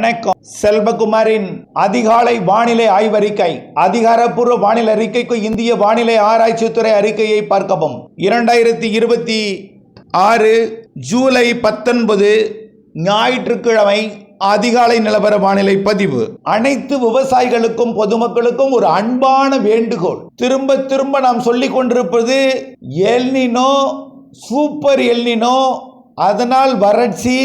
வணக்கம். செல்வகுமாரின் அதிகாலை வானிலை ஆய்வறிக்கை. அதிகாரப்பூர்வ வானிலை அறிக்கைக்கு இந்திய வானிலை ஆராய்ச்சித்துறை அறிக்கையை பார்க்கவும். 2026 ஜூலை 19 ஞாயிற்றுக்கிழமை அதிகாலை நிலவர வானிலை பதிவு. அனைத்து விவசாயிகளுக்கும் பொதுமக்களுக்கும் ஒரு அன்பான வேண்டுகோள். திரும்ப திரும்ப நாம் சொல்லிக் கொண்டிருப்பது எல்னினோ, சூப்பர் எல்னினோ, அதனால் வறட்சி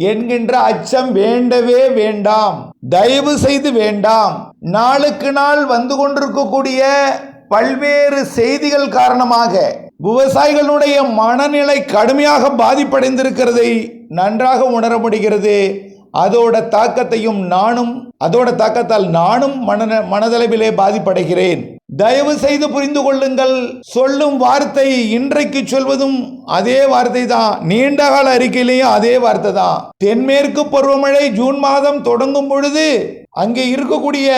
என்கின்ற அச்சம் வேண்டவே வேண்டாம். தயவு செய்து வேண்டாம். நாளுக்கு நாள் வந்து கொண்டிருக்கக்கூடிய பல்வேறு செய்திகள் காரணமாக விவசாயிகளுடைய மனநிலை கடுமையாக பாதிப்படைந்திருக்கிறதை நன்றாக உணர முடிகிறது. அதோட தாக்கத்தால் நானும் மனதளவிலே பாதிப்படைகிறேன். தயவு செய்து புரிந்து கொள்ளுங்கள். சொல்லும் வார்த்தை இன்றைக்கு சொல்வதும் அதே வார்த்தை தான், நீண்டகால அறிக்கையிலேயும் அதே வார்த்தை தான். தென்மேற்கு பருவமழை ஜூன் மாதம் தொடங்கும் பொழுது அங்கே இருக்கக்கூடிய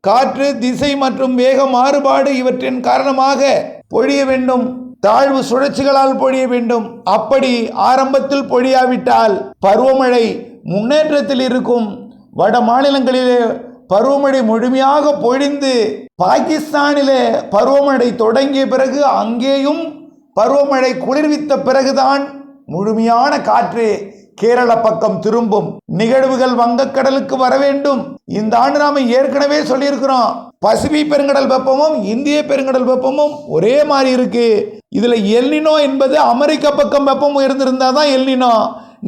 காற்று திசை மற்றும் வேக மாறுபாடு இவற்றின் காரணமாக பொழிய வேண்டும். தாழ்வு சுழற்சிகளால் பொழிய வேண்டும். அப்படி ஆரம்பத்தில் பொழியாவிட்டால் பருவமழை முன்னேற்றத்தில் இருக்கும். வட மாநிலங்களிலே பருவமழை முழுமையாக பொழிந்து பாகிஸ்தானிலே பருவமழை தொடங்கிய பிறகு அங்கேயும் பருவமழை குளிர்வித்த பிறகுதான் முழுமையான காற்று கேரள பக்கம் திரும்பும். நிகழ்வுகள் வங்கக்கடலுக்கு வர வேண்டும். இந்த ஆண்டு நாம ஏற்கனவே சொல்லியிருக்கிறோம், பசிபிக் பெருங்கடல் வெப்பமும் இந்திய பெருங்கடல் வெப்பமும் ஒரே மாதிரி இருக்கு. இதுல எல்னினோ என்பது அமெரிக்க பக்கம் வெப்பம் உயர்ந்திருந்தாதான் எல்னினோ.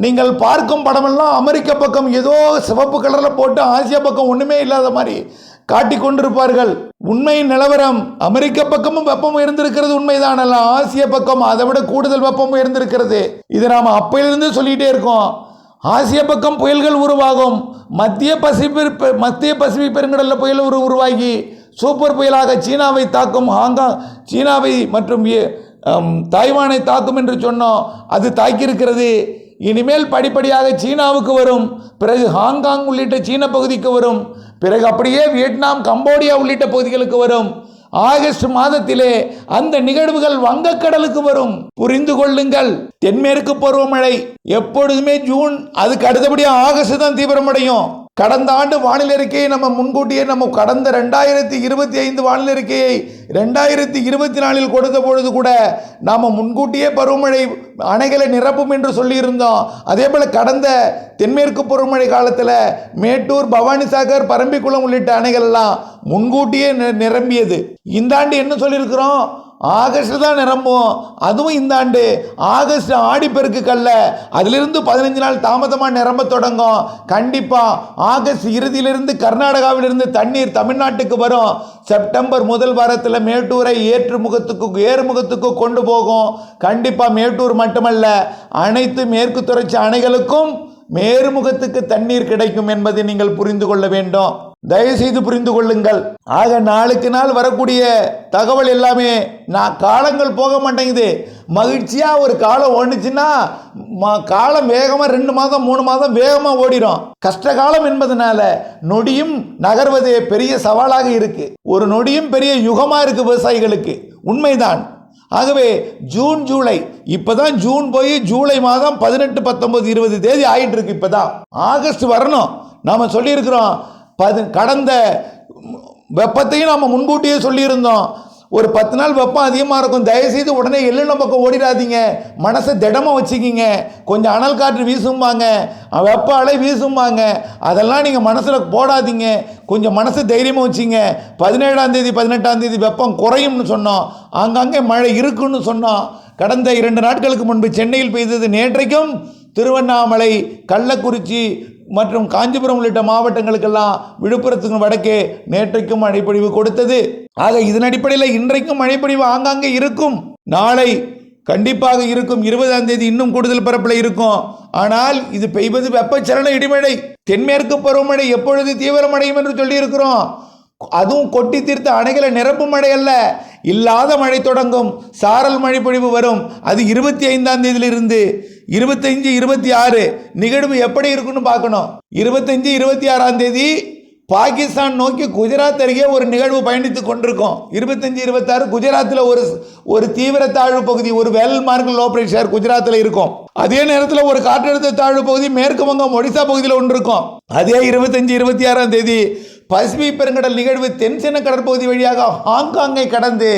நீங்கள் பார்க்கும் படமெல்லாம் அமெரிக்க பக்கம் ஏதோ சிவப்பு கலரில் போட்டு ஆசியா பக்கம் ஒன்றுமே இல்லாத மாதிரி காட்டிக் கொண்டிருப்பார்கள். உண்மை நிலவரம் அமெரிக்க பக்கமும் வெப்பம் உயர்ந்திருக்கிறது உண்மைதான். ஆசிய பக்கம் அதை விட கூடுதல் வெப்பம் உயர்ந்திருக்கிறது. இதை நாம் அப்பையிலிருந்து சொல்லிகிட்டே இருக்கோம். ஆசிய பக்கம் புயல்கள் உருவாகும். மத்திய பசிபிக் பெருங்கடலில் புயல் உருவாகி சூப்பர் புயலாக சீனாவை தாக்கும். சீனாவை மற்றும் தாய்வானை தாக்கும் என்று சொன்னோம். அது தாக்கியிருக்கிறது. இனிமேல் படிப்படியாக சீனாவுக்கு வரும், பிறகு ஹாங்காங் உள்ளிட்ட சீன பகுதிக்கு வரும், பிறகு அப்படியே வியட்நாம், கம்போடியா உள்ளிட்ட பகுதிகளுக்கு வரும். ஆகஸ்ட் மாதத்திலே அந்த நிகழ்வுகள் வங்கக்கடலுக்கு வரும். புரிந்து கொள்ளுங்கள். தென்மேற்கு பருவமழை எப்பொழுதுமே ஜூன், அதுக்கு அடுத்தபடியாக ஆகஸ்ட் தான் தீவிரமடையும். கடந்த ஆண்டு வானிலை அறிக்கையை நம்ம முன்கூட்டியே கடந்த 2025 வானிலை அறிக்கையை 2024 கொடுத்த பொழுது கூட நாம் முன்கூட்டியே பருவமழை அணைகளை நிரப்பும் என்று சொல்லியிருந்தோம். அதே போல் கடந்த தென்மேற்கு பருவமழை காலத்தில் மேட்டூர், பவானிசாகர், பரம்பிக்குளம் உள்ளிட்ட அணைகள் எல்லாம் முன்கூட்டியே நிரம்பியது. இந்த ஆண்டு என்ன சொல்லியிருக்கிறோம்? ஆகஸ்ட் தான் நிரம்பும். அதுவும் இந்த ஆண்டு ஆகஸ்ட் ஆடிப்பெருக்கு கல்ல, அதிலிருந்து 15 நாள் தாமதமாக நிரம்ப தொடங்கும். கண்டிப்பாக ஆகஸ்ட் இறுதியிலிருந்து கர்நாடகாவிலிருந்து தண்ணீர் தமிழ்நாட்டுக்கு வரும். செப்டம்பர் முதல் வாரத்தில் மேட்டூரை ஏறுமுகத்துக்கு கொண்டு போகும். கண்டிப்பாக மேட்டூர் மட்டுமல்ல, அனைத்து மேற்கு தொடர்ச்சி அணைகளுக்கும் மேறுமுகத்துக்கு தண்ணீர் கிடைக்கும் என்பதை நீங்கள் புரிந்து கொள்ள வேண்டும். தயவுசெய்து புரிந்து கொள்ளுங்கள். ஆக நாளுக்கு நாள் வரக்கூடிய தகவல் எல்லாமே காலங்கள் போக மாட்டேங்குது. மகிழ்ச்சியாக ஒரு காலம் ஓடுச்சுன்னா காலம் வேகமாக 2 மாதம் 3 மாதம் வேகமாக ஓடிடும். கஷ்ட காலம் என்பதனால நொடியும் நகர்வதே பெரிய சவாலாக இருக்கு. ஒரு நொடியும் பெரிய யுகமாக இருக்கு விவசாயிகளுக்கு. உண்மைதான். ஆகவே ஜூன், ஜூலை, இப்போதான் ஜூன் போய் ஜூலை மாதம் 18, 19, 20 தேதி ஆகிட்டு இருக்கு. இப்போதான் ஆகஸ்ட் வரணும். நாம் சொல்லியிருக்கிறோம். கடந்த வெப்பத்தையும் நாம் முன்கூட்டியே சொல்லியிருந்தோம். ஒரு 10 நாள் வெப்பம் அதிகமாக இருக்கும். தயவுசெய்து உடனே எள்ளுன பக்கம் ஓடிடாதீங்க. மனசை திடமாக வச்சுக்கிங்க. கொஞ்சம் அனல் காற்று வீசும்பாங்க, வெப்ப அலை வீசும்பாங்க. அதெல்லாம் நீங்கள் மனசில் போடாதீங்க. கொஞ்சம் மனசு தைரியமாக வச்சிங்க. 17ஆம் தேதி 18ஆம் தேதி வெப்பம் குறையும்னு சொன்னோம். ஆங்காங்கே மழை இருக்குன்னு சொன்னோம். கடந்த 2 நாட்களுக்கு முன்பு சென்னையில் பெய்தது. நேற்றைக்கும் திருவண்ணாமலை, கள்ளக்குறிச்சி மற்றும் காஞ்சிபுரம் உள்ளிட்ட மாவட்டங்களுக்கெல்லாம், விழுப்புரத்துக்கு வடக்கே நேற்றைக்கும் மழைப்பொழிவு கொடுத்தது. ஆக இதன் அடிப்படையில் இன்றைக்கும் மழைப்பொழிவு ஆங்காங்கே இருக்கும். நாளை கண்டிப்பாக இருக்கும். 20ஆம் தேதி இன்னும் கூடுதல் பரப்பில் இருக்கும். ஆனால் இது பெய்வது வெப்பச்சலன இடிமழை. தென்மேற்கு பருவமழை எப்பொழுது தீவிரமடையும் என்று சொல்லியிருக்கிறோம். அதுவும் கொட்டி தீர்த்த அணைகளை நிரப்பும் மழை அல்ல, இல்லாத மழை தொடங்கும். சாரல் மழை பொழிவு வரும். அது 25ஆம் தேதியிலிருந்து 25, 26 நிகழ்வு எப்படி இருக்குன்னு பார்க்கணும். 25, 26ஆம் தேதி பாகிஸ்தான் நோக்கி குஜராத் அருகே ஒரு நிகழ்வு பயணித்து கொண்டிருக்கோம். 25-26 குஜராத்தில் ஒரு தீவிர தாழ்வு பகுதி, ஒரு வெல் மார்க்கல் லோ பிரஷர் குஜராத்தில் இருக்கும். அதே நேரத்தில் ஒரு காற்றழுத்த தாழ்வு பகுதி மேற்கு வங்கம் ஒடிசா பகுதியில் ஒன்று இருக்கும். அதே 25-26ஆம் தேதி பசிபிக் பெருங்கடல் நிகழ்வு தென்சீன கடற்பகுதி வழியாக ஹாங்காங்கை கடந்து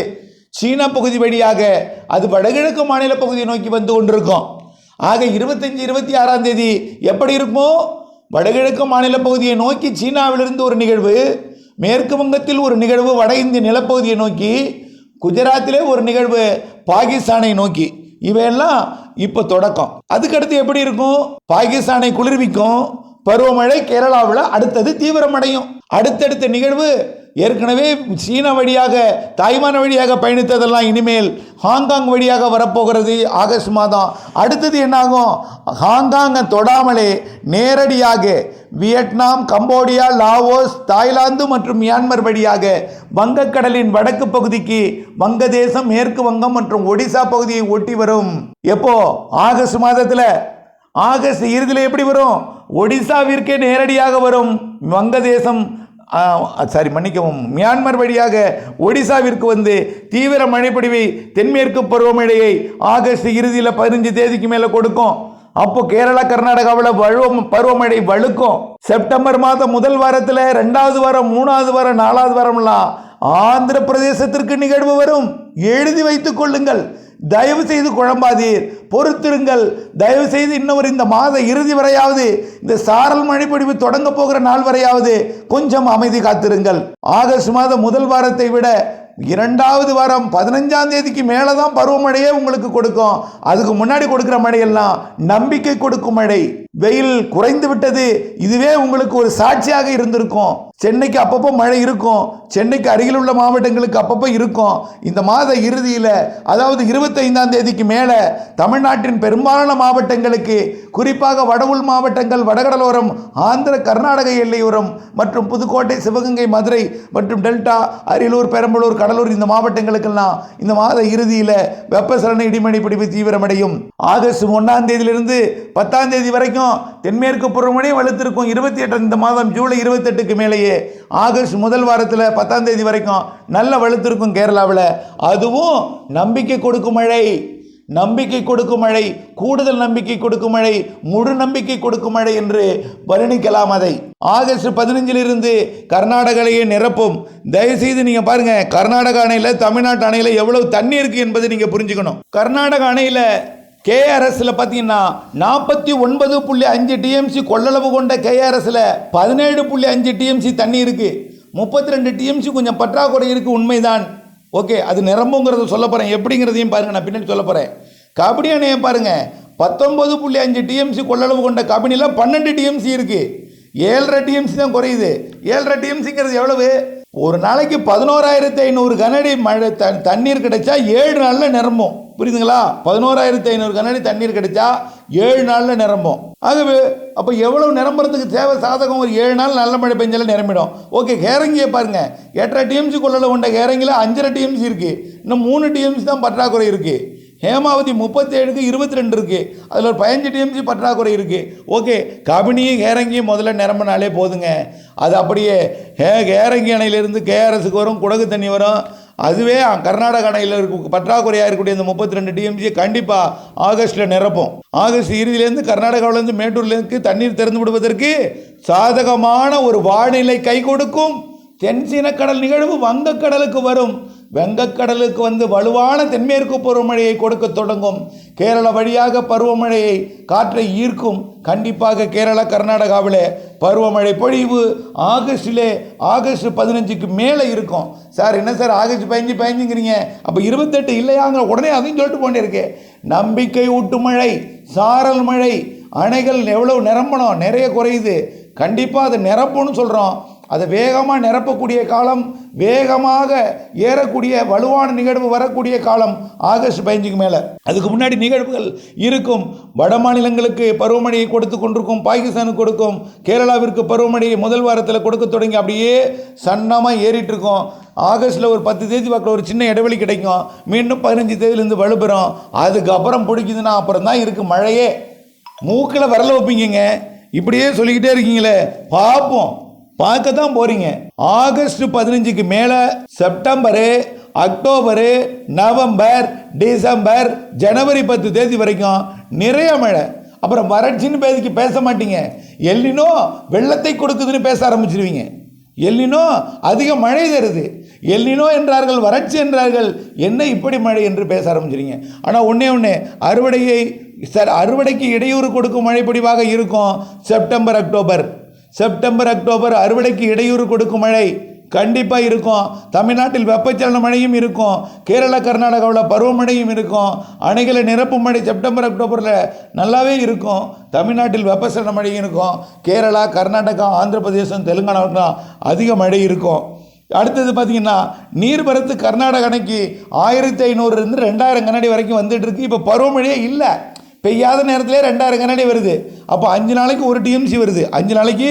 சீனா பகுதி வழியாக அது வடகிழக்கு மாநில பகுதியை நோக்கி வந்து கொண்டிருக்கும். ஆக 25-26ஆம் தேதி எப்படி இருக்கும்? வடகிழக்கு மாநில பகுதியை நோக்கி சீனாவிலிருந்து ஒரு நிகழ்வு, மேற்கு வங்கத்தில் ஒரு நிகழ்வு வட இந்திய நிலப்பகுதியை நோக்கி, குஜராத்திலே ஒரு நிகழ்வு பாகிஸ்தானை நோக்கி. இவையெல்லாம் இப்போ தொடக்கம். அதுக்கடுத்து எப்படி இருக்கும்? பாகிஸ்தானை குளிர்விக்கும் பருவமழை கேரளாவில் அடுத்தது தீவிரமடையும். அடுத்தடுத்த நிகழ்வு ஏற்கனவே சீனா வழியாக தாய்வான் வழியாக பயணித்ததெல்லாம் இனிமேல் ஹாங்காங் வழியாக வரப்போகிறது ஆகஸ்ட் மாதம். அடுத்தது என்னாகும்? ஹாங்காங்கை தொடாமலே நேரடியாக வியட்நாம், கம்போடியா, லாவோஸ், தாய்லாந்து மற்றும் மியான்மர் வழியாக வங்கக்கடலின் வடக்கு பகுதிக்கு வங்கதேசம், மேற்கு வங்கம் மற்றும் ஒடிசா பகுதியை ஒட்டி வரும். எப்போ? ஆகஸ்ட் மாதத்தில். ஆகஸ்ட் இறுதியில் எப்படி வரும்? ஒடிசாவிற்கே நேரடியாக வரும். வங்கதேசம் மன்னிக்கவும், மியான்மர் வழியாக ஒடிசாவிற்கு வந்து தீவிர மழைப்பொழிவை தென்மேற்கு பருவமழையை ஆகஸ்ட் இறுதியில் 15 தேதிக்கு மேலே கொடுக்கும். அப்போ கேரளா கர்நாடகாவில் பருவமழை வழுக்கும். செப்டம்பர் மாதம் முதல் வாரத்தில், 2வது வாரம், 3வது வாரம், 4வது வாரம்லாம் ஆந்திர பிரதேசத்திற்கு நிகழ்வு வரும். எழுதி வைத்துக் கொள்ளுங்கள். தயவு செய்து குழம்பாதீர், பொறுத்திருங்கள். தயவு செய்து இன்னொரு இந்த மாத இறுதி வரையாவது, இந்த சாரல் மழைப்பொழிவு தொடங்க போகிற நாள் வரையாவது கொஞ்சம் அமைதி காத்திருங்கள். ஆகஸ்ட் மாதம் முதல் வாரத்தை விட 2வது வாரம் 15ஆம் தேதிக்கு மேலே தான் பருவமழையே உங்களுக்கு கொடுக்கும். அதுக்கு முன்னாடி கொடுக்குற மழையெல்லாம் நம்பிக்கை கொடுக்கும் மழை. வெயில் குறைந்து விட்டது, இதுவே உங்களுக்கு ஒரு சாட்சியாக இருந்திருக்கும். சென்னைக்கு அப்பப்போ மழை இருக்கும், சென்னைக்கு அருகில் உள்ள மாவட்டங்களுக்கு அப்பப்போ இருக்கும். இந்த மாத இறுதியில், அதாவது 25ஆம் தேதிக்கு மேலே தமிழ்நாட்டின் பெரும்பாலான மாவட்டங்களுக்கு, குறிப்பாக வட உள் மாவட்டங்கள், வடகடலோரம், ஆந்திர கர்நாடக எல்லையோரம் மற்றும் புதுக்கோட்டை, சிவகங்கை, மதுரை மற்றும் டெல்டா, அரியலூர், பெரம்பலூர், கடலூர் இந்த மாவட்டங்களுக்கெல்லாம் இந்த மாத இறுதியில் வெப்பசலன இடிமழை பிடிப்பு தீவிரமடையும். ஆகஸ்ட் 1ஆம் தேதியிலிருந்து 10ஆம் தேதி வரைக்கும் தென்மேற்கு பருவமழை வலுத்திருக்கும். 28 இந்த மாதம் ஜூலை 28க்கு மேலேயே ஆகஸ்ட் முதல் வாரத்தில் 10ஆம் தேதி வரைக்கும் நல்ல வலுத்திருக்கும் கேரளாவில். அதுவும் நம்பிக்கை கொடுக்கும் மழை, நம்பிக்கை கொடுக்கும் மழை, கூடுதல் நம்பிக்கை கொடுக்கும் மழை, முழு நம்பிக்கை கொடுக்கும் மழை என்று வர்ணிக்கலாம். அதை ஆகஸ்ட் 15லிருந்து கர்நாடகாவையே நிரப்பும். தயவுசெய்து நீங்கள் பாருங்கள், கர்நாடக அணையில், தமிழ்நாட்டு அணையில் எவ்வளவு தண்ணி இருக்குது என்பதை நீங்கள் புரிஞ்சுக்கணும். கர்நாடக அணையில் கேஆர்எஸ்ல பார்த்தீங்கன்னா 49.5 டிஎம்சி கொள்ளளவு கொண்ட கேஆர்எஸ்ல 17.5 டிஎம்சி தண்ணி இருக்கு. 32 டிஎம்சி கொஞ்சம் பற்றாக்குறை இருக்கு, உண்மைதான். ஓகே, அது நிரம்புங்கிறத சொல்ல போறேன். எப்படிங்கிறதையும் பாருங்க, நான் பின்னாடி சொல்ல போறேன். கபினி அணையை பாருங்க, 19.5 டிஎம்சி கொள்ளளவு கொண்ட கபினியில் 12 டிஎம்சி இருக்கு. 7.5 டிஎம்சி தான் குறையுது. 7.5 டிஎம்சிங்கிறது எவ்வளவு? ஒரு நாளைக்கு 11,500 கனஅடி மழை தண்ணீர் கிடைச்சா 7 நாளில் நிரம்பும். புரியுதுங்களா? 11,500 கனஅடி தண்ணீர் கிடைச்சா 7 நாளில் நிரம்பும். ஆகவே அப்போ எவ்வளவு நிரம்புறதுக்கு தேவை சாதகம்? ஒரு 7 நாள் நல்ல மழை பெஞ்சாலும் நிரம்பிடும். ஓகே, கேரங்கியை பாருங்க, 8.5 டிஎம்சி கொள்ளளவு கொண்ட கேரங்கியில் 5.5 டிஎம்சி இருக்கு. இன்னும் 3 டிஎம்சி தான் பற்றாக்குறை இருக்கு. ஹேமாவதி 37க்கு 22 இருக்கு, அதில் ஒரு 15 டிஎம்சி பற்றாக்குறை இருக்கு. ஓகே, கபினியும் கேரங்கியும் முதல்ல நிரம்பினாலே போதுங்க. அது அப்படியே கேரங்கி அணையிலிருந்து கேஆர்எஸ்க்கு வரும், குடகு தண்ணி வரும். அதுவே கர்நாடக அணையில் இருக்க பற்றாக்குறையாக இருக்கக்கூடிய இந்த 32 டிஎம்சியை கண்டிப்பாக ஆகஸ்ட்டில் நிரப்பும். ஆகஸ்ட் இறுதியிலேருந்து கர்நாடகாவிலேருந்து மேட்டூர்லேருந்து தண்ணீர் திறந்து விடுவதற்கு சாதகமான ஒரு வானிலை கை கொடுக்கும். தென்சீன கடல் நிகழ்வு வங்கக்கடலுக்கு வரும். வங்கக்கடலுக்கு வந்து வலுவான தென்மேற்கு பருவமழையை கொடுக்க தொடங்கும். கேரளா வழியாக பருவமழையை காற்றை ஈர்க்கும். கண்டிப்பாக கேரளா கர்நாடகாவில் பருவமழை பொழிவு ஆகஸ்ட் 15க்கு மேலே இருக்கும். சார் என்ன சார் ஆகஸ்ட் 15ங்கிறீங்க, அப்போ 28 இல்லையாங்க? உடனே அதையும் சொல்லிட்டு போண்டே இருக்கு. நம்பிக்கை ஊட்டு மழை, சாரல் மழை, அணைகள் எவ்வளவு நிரம்பணும், நிறைய குறையுது. கண்டிப்பாக அதை நிரப்புன்னு சொல்கிறோம். அதை வேகமாக நிரப்பக்கூடிய காலம், வேகமாக ஏறக்கூடிய வலுவான நிகழ்வு வரக்கூடிய காலம் ஆகஸ்ட் 15க்கு மேலே. அதுக்கு முன்னாடி நிகழ்வுகள் இருக்கும். வட மாநிலங்களுக்கு பருவமழையை கொடுத்து கொண்டிருக்கும், பாகிஸ்தானுக்கு கொடுக்கும், கேரளாவிற்கு பருவமழையை முதல் வாரத்தில் கொடுக்க தொடங்கி அப்படியே சன்னமாக ஏறிட்டு இருக்கும். ஆகஸ்ட்டில் ஒரு 10 தேதி வாக்கில் ஒரு சின்ன இடைவெளி கிடைக்கும், மீண்டும் 15 தேதியிலேருந்து வலுப்பெறும். அதுக்கப்புறம் பிடிக்குதுன்னா அப்புறம் தான் இருக்குது மழையே. மூக்கில் வரல வைப்பீங்க, இப்படியே சொல்லிக்கிட்டே இருக்கீங்களே, பார்ப்போம். பார்க்க தான் போறீங்க. ஆகஸ்ட் 15க்கு மேலே செப்டம்பரு, அக்டோபரு, நவம்பர், டிசம்பர், ஜனவரி 10 தேதி வரைக்கும் நிறைய மழை. அப்புறம் வறட்சின்னு பேதிக்கு பேச மாட்டீங்க. எல்னினோ வெள்ளத்தை கொடுக்குதுன்னு பேச ஆரம்பிச்சிருவீங்க. எல்னினோ அதிக மழை தருது, எல்னினோ என்றார்கள், வறட்சி என்றார்கள், என்ன இப்படி மழை என்று பேச ஆரம்பிச்சிருங்க. ஆனால் ஒன்று அறுவடைக்கு இடையூறு கொடுக்கும் மழைப்பொழிவாக இருக்கும் செப்டம்பர் அக்டோபர் அறுவடைக்கு இடையூறு கொடுக்கும் மழை கண்டிப்பாக இருக்கும். தமிழ்நாட்டில் வெப்பச்சலன மழையும் இருக்கும். கேரளா கர்நாடகாவில் பருவமழையும் இருக்கும். அணைகளை நிரப்பும் மழை செப்டம்பர் அக்டோபரில் நல்லாவே இருக்கும். தமிழ்நாட்டில் வெப்பச்சலன மழையும் இருக்கும். கேரளா, கர்நாடகா, ஆந்திர பிரதேசம், தெலுங்கானாவுக்கும் அதிக மழை இருக்கும். அடுத்தது பார்த்தீங்கன்னா நீர்வரத்து கர்நாடக அணைக்கு 1500 2000 கனஅடி வரைக்கும் வந்துட்டு இருக்கு. இப்போ பருவமழையே இல்லை. பெய்யாத நேரத்திலே 2000 கனஅடி வருது. அப்போ 5 நாளைக்கு 1 டிஎம்சி வருது. 5 நாளைக்கு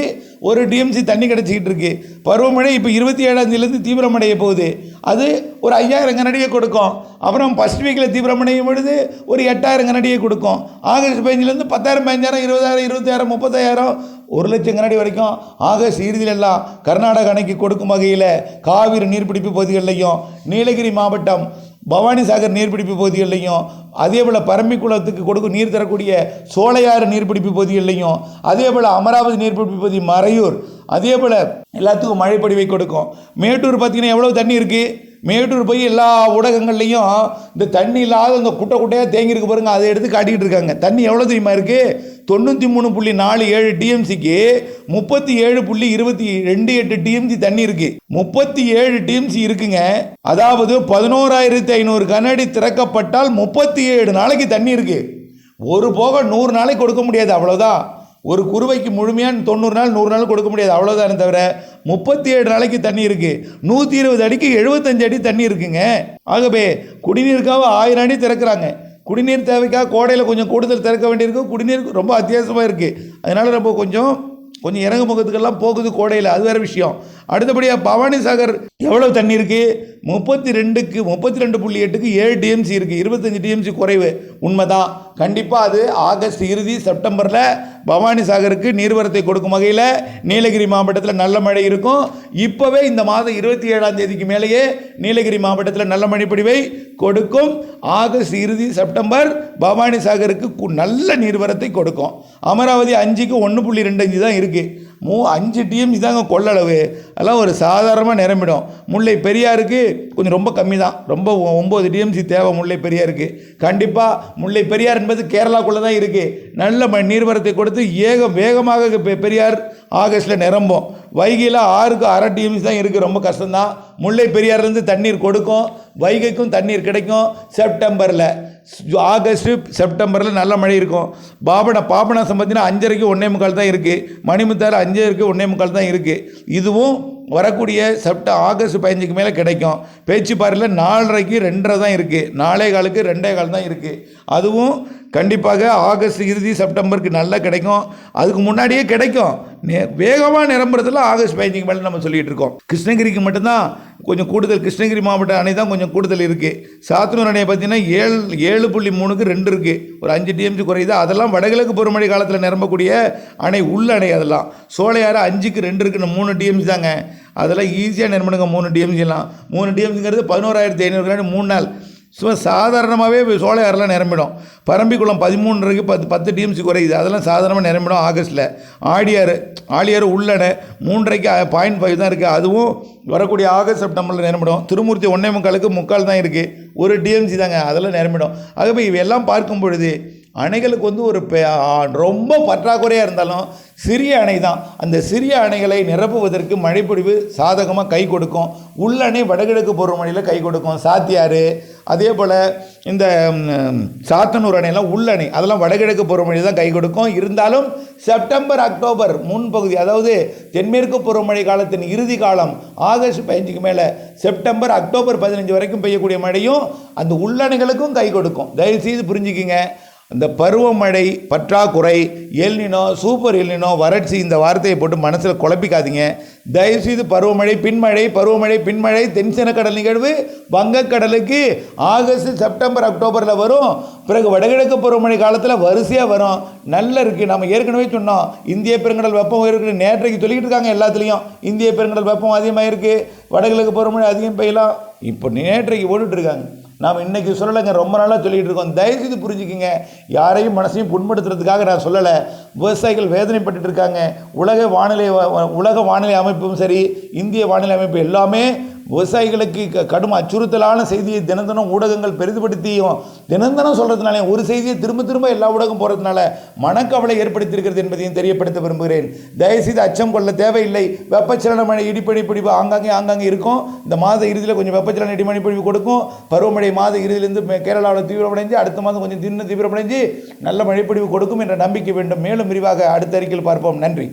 1 டிஎம்சி தண்ணி கிடச்சிக்கிட்டு இருக்கு. பருவமழை இப்போ 27ஆம் தேதியிலேருந்து தீவிரமடைய போகுது. அது ஒரு 5000 கனஅடியை கொடுக்கும். அப்புறம் ஃபர்ஸ்ட் வீக்கில் தீவிரமடையும் பொழுது ஒரு 8000 கனஅடியை கொடுக்கும். ஆகஸ்ட் 15லேருந்து 10,000 15,000 20,000 25,000 30,000 1,00,000 கனஅடி வரைக்கும் ஆகஸ்ட் இறுதியிலெல்லாம் கர்நாடக அணைக்கு கொடுக்கும் வகையில் காவிரி நீர்பிடிப்பு பகுதிகளிலையும், நீலகிரி மாவட்டம் பவானி சாகர் நீர்பிடிப்பு பகுதிகளிலையும், அதே போல் பரம்பிக்குளத்துக்கு கொடுக்கும் நீர் தரக்கூடிய சோலையாறு நீர்பிடிப்பு பகுதிகளிலையும், அதே போல் அமராவதி நீர்பிடிப்பு பகுதி மறையூர், அதே போல் எல்லாத்துக்கும் மழைப்பொழிவை கொடுக்கும். மேட்டூர் பார்த்திங்கன்னா எவ்வளோ தண்ணி இருக்குது. மேட்டூர் போய் எல்லா ஊடகங்கள்லையும் இந்த தண்ணி இல்லாத இந்த குட்டையாக தேங்கியிருக்கு பாருங்க, அதை எடுத்து காட்டிக்கிட்டு இருக்காங்க. தண்ணி எவ்வளோ தெரியுமா இருக்குது? 93.47 டிஎம்சிக்கு 37.28 டிஎம்சி தண்ணி இருக்குது. 37 டிஎம்சி இருக்குங்க. அதாவது 11,500 கனஅடி திறக்கப்பட்டால் 37 நாளைக்கு தண்ணி இருக்குது. ஒரு போக 100 நாளைக்கு கொடுக்க முடியாது, அவ்வளோதான். ஒரு குறுவைக்கு முழுமையான 90 நாள் 100 நாள் கொடுக்க முடியாது, அவ்வளோதானே தவிர 37 நாளைக்கு தண்ணி இருக்குது. 120 அடிக்கு 75 அடி தண்ணி இருக்குங்க. ஆகவே குடிநீருக்காக 1000 அடி திறக்கிறாங்க. குடிநீர் தேவைக்காக கோடையில் கொஞ்சம் கூடுதல் திறக்க வேண்டியிருக்கும். குடிநீர் ரொம்ப அத்தியாவசியமாக இருக்குது. அதனால் நம்ம கொஞ்சம் இறங்கு முகத்துக்கெல்லாம் போகுது கோடையில், அது வேறு விஷயம். அடுத்தபடியாக பவானி சாகர் எவ்வளோ தண்ணி இருக்குது? 32.8க்கு 7 டிஎம்சி இருக்குது. 25 டிஎம்சி குறைவு, உண்மைதான். கண்டிப்பாக அது ஆகஸ்ட் இறுதி செப்டம்பரில் பவானி சாகருக்கு நீர்வரத்தை கொடுக்கும் வகையில் நீலகிரி மாவட்டத்தில் நல்ல மழை இருக்கும். இப்போவே இந்த மாதம் 27ஆம் தேதிக்கு மேலேயே நீலகிரி மாவட்டத்தில் நல்ல மழைப்பொழிவை கொடுக்கும். ஆகஸ்ட் இறுதி செப்டம்பர் பவானி சாகருக்கு நல்ல நீர்வரத்தை கொடுக்கும். அமராவதி 5க்கு 1.25 தான் இருக்குது. 5 டிஎம்சி தாங்க கொள்ளளவு. அதெல்லாம் ஒரு சாதாரணமாக நிரம்பிடும். முல்லை பெரியாருக்கு கொஞ்சம் ரொம்ப கம்மி தான், ரொம்ப 9 டிஎம்சி தேவை முல்லை பெரியாருக்கு. கண்டிப்பாக முல்லை பெரியார் என்பது கேரளாக்குள்ளே தான் இருக்குது. நல்ல நீர்வரத்தை கொடுத்து வேகமாக பெரியார் ஆகஸ்ட்டில் நிரம்பும். வைகையில் 6க்கு 1/2 டிஎம்சி தான் இருக்குது, ரொம்ப கஷ்டம்தான். முல்லை பெரியார்லேருந்து தண்ணீர் கொடுக்கும், வைகைக்கும் தண்ணீர் கிடைக்கும். செப்டம்பரில் ஆகஸ்ட்டு செப்டம்பரில் நல்ல மழை இருக்கும். பாபநாசம் பார்த்தீங்கன்னா 5:30க்கு 1:45 தான் இருக்குது. மணிமுத்தாறு 5:30க்கு 1:45 தான் இருக்குது. இதுவும் வரக்கூடிய ஆகஸ்ட் 15க்கு மேலே கிடைக்கும். பேச்சுப்பாறையில் 4:30க்கு 2:30 தான் இருக்குது. 4:15க்கு 2:15 தான் இருக்குது. அதுவும் கண்டிப்பாக ஆகஸ்ட் இறுதி செப்டம்பருக்கு நல்லா கிடைக்கும். அதுக்கு முன்னாடியே கிடைக்கும். வேகமாக நிரம்புறதுல ஆகஸ்ட் 15க்கு மேலே நம்ம சொல்லிகிட்டு இருக்கோம். கிருஷ்ணகிரிக்கு மட்டும்தான் கொஞ்சம் கூடுதல். கிருஷ்ணகிரி மாவட்ட அணை தான் கொஞ்சம் கூடுதல் இருக்குது. சாத்தனூர் அணையை பார்த்தீங்கன்னா 7.3க்கு 2 இருக்குது. ஒரு 5 டிஎம்சி குறையுது. அதெல்லாம் வடகிழக்கு பருவமழை காலத்தில் நிரம்பக்கூடிய அணை, உள்ள அணை. அதெல்லாம் சோலையாறு 5க்கு 2 இருக்குன்னு 3 டிஎம்சி தாங்க. அதெல்லாம் ஈஸியாக நிரம்பணுங்க. 3 டிஎம்சிலாம் 3 டிஎம்சிங்கிறது 11,500 கனஅடி 3 நாள். சும்மா சாதாரணமாகவே சோலையாறுலாம் நிரம்பிடும். பரம்பிக்குளம் 13:30க்கு 10 டிஎம்சி குறையுது. அதெல்லாம் சாதாரணமாக நிரம்பிடும் ஆகஸ்ட்டில். ஆழியாறு உள்ளணை 3:30க்கு 0.5 தான் இருக்குது. அதுவும் வரக்கூடிய ஆகஸ்ட் செப்டம்பரில் நிரம்பிடும். திருமூர்த்தி 1.25க்கு 3/4 தான் இருக்குது. 1 டிஎம்சி தாங்க, அதெல்லாம் நிரம்பிடும். ஆகவே இவையெல்லாம் பார்க்கும் பொழுது அணைகளுக்கு ஒரு ரொம்ப பற்றாக்குறையாக இருந்தாலும் சிறிய அணை தான். அந்த சிறிய அணைகளை நிரப்புவதற்கு மழைப்பொழிவு சாதகமாக கை கொடுக்கும். உள்ளணை வடகிழக்கு பருவமழையில் கை கொடுக்கும். சாத்தியாறு, அதே போல் இந்த சாத்தனூர் அணையெல்லாம் உள்ளணை, அதெல்லாம் வடகிழக்கு பருவமழை தான் கை கொடுக்கும். இருந்தாலும் செப்டம்பர் அக்டோபர் முன்பகுதி, அதாவது தென்மேற்கு பருவமழை காலத்தின் இறுதி காலம் ஆகஸ்ட் 15க்கு மேலே செப்டம்பர் அக்டோபர் 15 வரைக்கும் பெய்யக்கூடிய மழையும் அந்த உள்ளணைகளுக்கும் கை கொடுக்கும். தயவுசெய்து புரிஞ்சுக்கிங்க. இந்த பருவமழை பற்றாக்குறை, எல்னினோ, சூப்பர் எல்னினோ, வறட்சி, இந்த வார்த்தையை போட்டு மனசில் குழப்பிக்காதீங்க. தயவுசெய்து பருவமழை பின்மழை, பருவமழை பின்மழை, தென்செனக்கடல் நிகழ்வு வங்கக்கடலுக்கு ஆகஸ்ட், செப்டம்பர், அக்டோபரில் வரும். பிறகு வடகிழக்கு பருவமழை காலத்தில் வரிசையாக வரும். நல்லா இருக்குது. நம்ம ஏற்கனவே சொன்னோம், இந்திய பெருங்கடல் வெப்பம் இருக்குது. நேற்றைக்கு சொல்லிக்கிட்டு இருக்காங்க எல்லாத்துலேயும், இந்திய பெருங்கடல் வெப்பம் அதிகமாக இருக்குது, வடகிழக்கு பருவமழை அதிகம் பெய்யலாம். இப்போ நேற்றைக்கு போட்டுட்ருக்காங்க. நாம் இன்றைக்கி சொல்லலைங்க, ரொம்ப நாளாக சொல்லிகிட்டு இருக்கோம். தயவுசெய்து புரிஞ்சுக்கிங்க. யாரையும் மனசையும் புண்படுத்துறதுக்காக நான் சொல்லலை. விவசாயிகள் வேதனைப்பட்டு இருக்காங்க. உலக வானிலை அமைப்பும் சரி, இந்திய வானிலை அமைப்பு எல்லாமே விவசாயிகளுக்கு கடும் அச்சுறுத்தலான செய்தியை தினம் ஊடகங்கள் பெரிதுபடுத்தியும் தினம் சொல்கிறதுனால, ஒரு செய்தியை திரும்ப எல்லா ஊடகம் போகிறதுனால மனக்கவலை ஏற்படுத்தியிருக்கிறது என்பதையும் தெரியப்படுத்த விரும்புகிறேன். தயவுசெய்து அச்சம் கொள்ள தேவையில்லை. வெப்பச்சலன மழை, இடிப்படி பிடிப்பு ஆங்காங்கே இருக்கும். இந்த மாத இறுதியில் கொஞ்சம் வெப்பச்சலன இடிமணி பொழிவு கொடுக்கும். பருவமழை மாத இறுதியிலிருந்து கேரளாவில் தீவிரமடைஞ்சு, அடுத்த மாதம் கொஞ்சம் தீவிரமடைஞ்சு நல்ல மழைப்பொழிவு கொடுக்கும் என்ற நம்பிக்கை வேண்டும். மேலும் விரிவாக அடுத்த அறிக்கையில் பார்ப்போம். நன்றி.